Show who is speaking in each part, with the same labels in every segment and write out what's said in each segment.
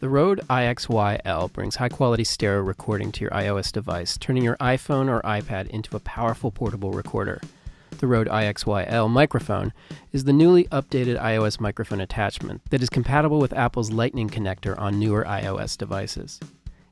Speaker 1: The Rode-iXY-L brings high-quality stereo recording to your iOS device, turning your iPhone or iPad into a powerful portable recorder. The Rode-iXY-L microphone is the newly updated iOS microphone attachment that is compatible with Apple's Lightning connector on newer iOS devices.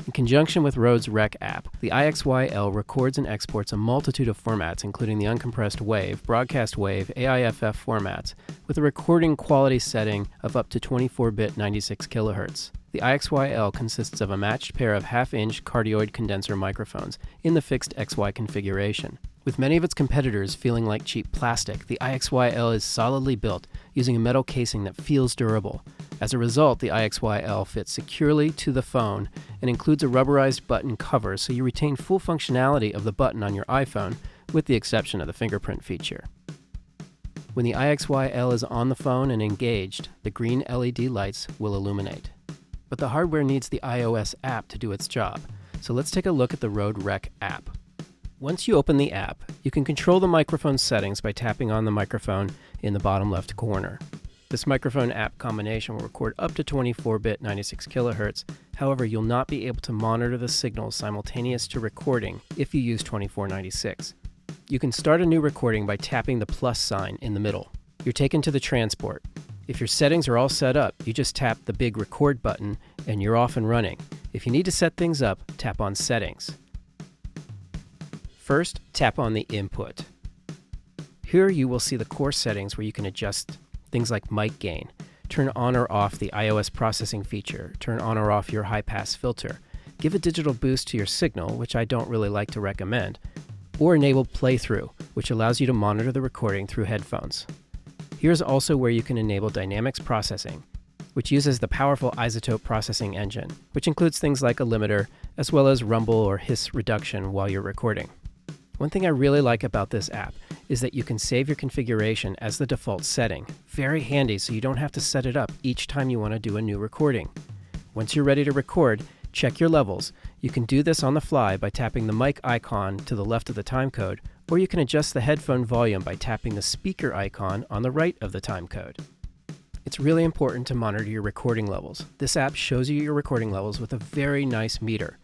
Speaker 1: In conjunction with Rode's Rec app, the iXY-L records and exports a multitude of formats, including the uncompressed WAV, broadcast WAV, AIFF formats, with a recording quality setting of up to 24-bit 96 kHz. The iXY-L consists of a matched pair of half-inch cardioid condenser microphones in the fixed XY configuration. With many of its competitors feeling like cheap plastic, the iXY-L is solidly built using a metal casing that feels durable. As a result, the iXY-L fits securely to the phone and includes a rubberized button cover so you retain full functionality of the button on your iPhone, with the exception of the fingerprint feature. When the iXY-L is on the phone and engaged, the green LED lights will illuminate. But the hardware needs the iOS app to do its job, so let's take a look at the Rode Rec app. Once you open the app, you can control the microphone settings by tapping on the microphone in the bottom left corner. This microphone app combination will record up to 24-bit 96 kHz. However, you'll not be able to monitor the signals simultaneous to recording if you use 2496. You can start a new recording by tapping the plus sign in the middle. You're taken to the transport. If your settings are all set up, you just tap the big record button and you're off and running. If you need to set things up, tap on settings. First, tap on the input. Here you will see the core settings where you can adjust things like mic gain, turn on or off the iOS processing feature, turn on or off your high-pass filter, give a digital boost to your signal, which I don't really like to recommend, or enable playthrough, which allows you to monitor the recording through headphones. Here's also where you can enable dynamics processing, which uses the powerful isotope processing engine, which includes things like a limiter, as well as rumble or hiss reduction while you're recording. One thing I really like about this app is that you can save your configuration as the default setting. Very handy, so you don't have to set it up each time you want to do a new recording. Once you're ready to record, check your levels. You can do this on the fly by tapping the mic icon to the left of the timecode, or you can adjust the headphone volume by tapping the speaker icon on the right of the timecode. It's really important to monitor your recording levels. This app shows you your recording levels with a very nice meter.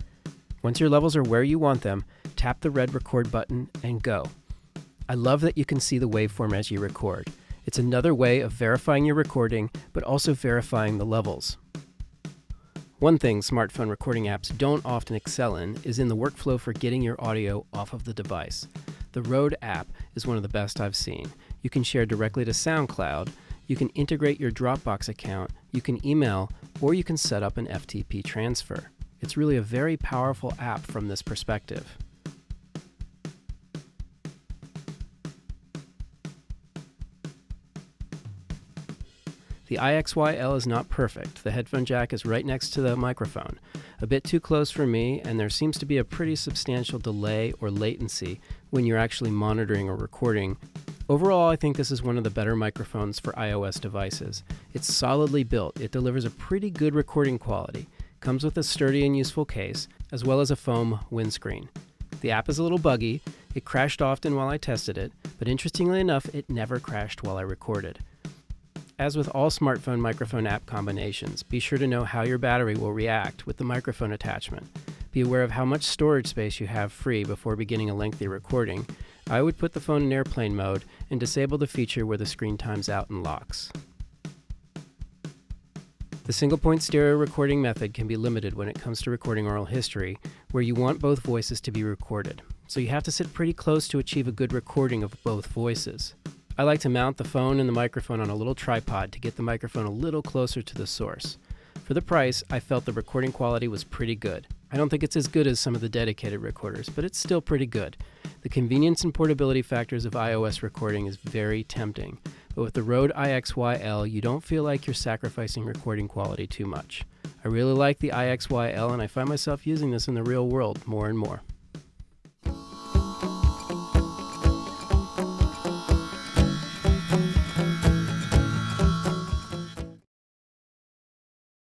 Speaker 1: Once your levels are where you want them, tap the red record button and go. I love that you can see the waveform as you record. It's another way of verifying your recording, but also verifying the levels. One thing smartphone recording apps don't often excel in is in the workflow for getting your audio off of the device. The Rode app is one of the best I've seen. You can share directly to SoundCloud, you can integrate your Dropbox account, you can email, or you can set up an FTP transfer. It's really a very powerful app from this perspective. The iXY-L is not perfect. The headphone jack is right next to the microphone. A bit too close for me, and there seems to be a pretty substantial delay or latency when you're actually monitoring or recording. Overall, I think this is one of the better microphones for iOS devices. It's solidly built. It delivers a pretty good recording quality. Comes with a sturdy and useful case, as well as a foam windscreen. The app is a little buggy. It crashed often while I tested it, but interestingly enough, it never crashed while I recorded. As with all smartphone microphone app combinations, be sure to know how your battery will react with the microphone attachment. Be aware of how much storage space you have free before beginning a lengthy recording. I would put the phone in airplane mode and disable the feature where the screen times out and locks. The single-point stereo recording method can be limited when it comes to recording oral history, where you want both voices to be recorded. So you have to sit pretty close to achieve a good recording of both voices. I like to mount the phone and the microphone on a little tripod to get the microphone a little closer to the source. For the price, I felt the recording quality was pretty good. I don't think it's as good as some of the dedicated recorders, but it's still pretty good. The convenience and portability factors of iOS recording is very tempting, but with the Rode iXY-L, you don't feel like you're sacrificing recording quality too much. I really like the iXY-L, and I find myself using this in the real world more and more.